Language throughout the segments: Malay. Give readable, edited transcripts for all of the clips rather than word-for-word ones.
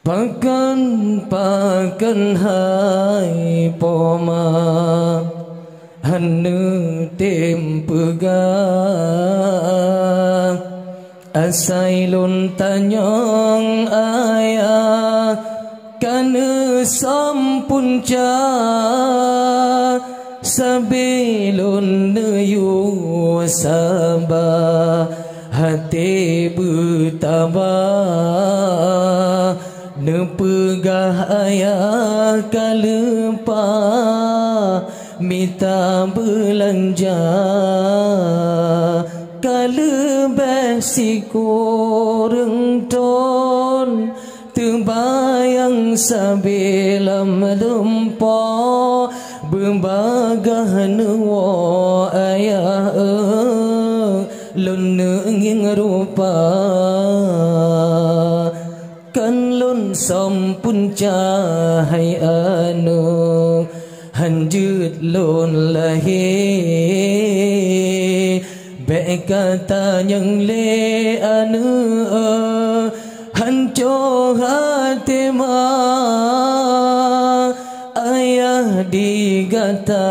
pakan hai poma hanu tempega asai lun tanyong ayah kana sampunca sebelum neyu sabah hati bertabah nepegah ayah kalempa minta belanja kalebeh sikureng terbayang sabilam lempa Bembagah nuwa ayah lun nging rupa kan lun sampun cahai anu hanjut lun lahir baik kata yang le anu hancur hati ma ayah digata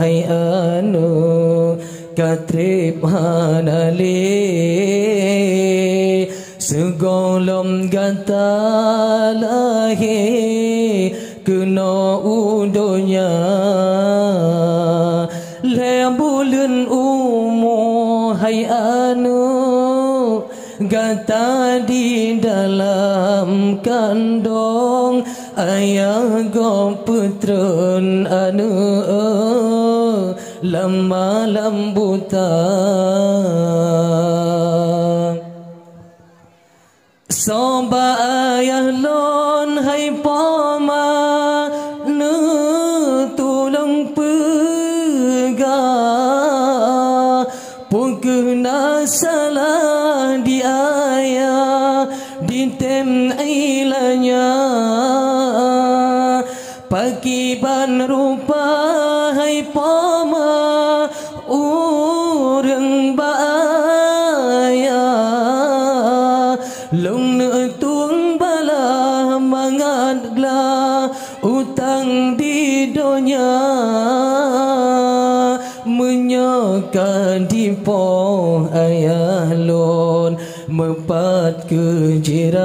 hai anu katrip hanale segolom gata lahir kena udonya lembulun umur hai anu gata di dalam kandung ayah go putron anu lama lambuta soba ayah lon hai poma nu tulung pegah pukena salah di ayah di tem ilanya pakiban rupa hai poma urang baya long tuang bala mangadlah utang di dunia menyokan di po ayah lon mepat kejiran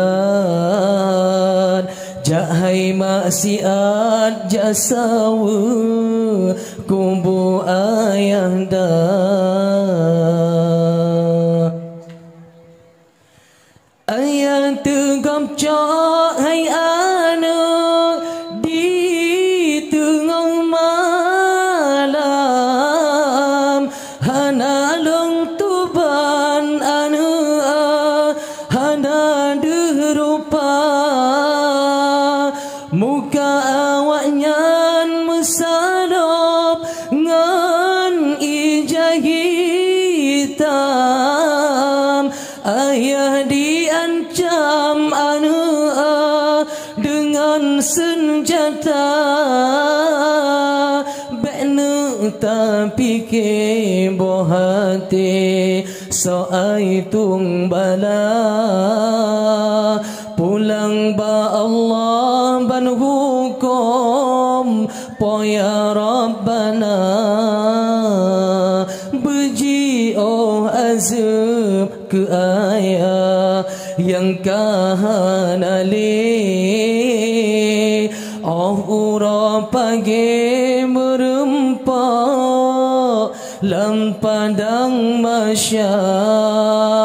jahai maksiat jasawa kubu ayah dah ayah tegap cak hai anak di tengah malam hana long tuban anak hana derupa muka awaknya mesalop ngan ijah hitam ayah diancam anak dengan senjata bena tapi ke bohati soai tung bala pulang ba Allah ban hukum poya Rabbana beji oh azab ke ayah yang kahanale oh ura pagi merempak lam padang masyarakat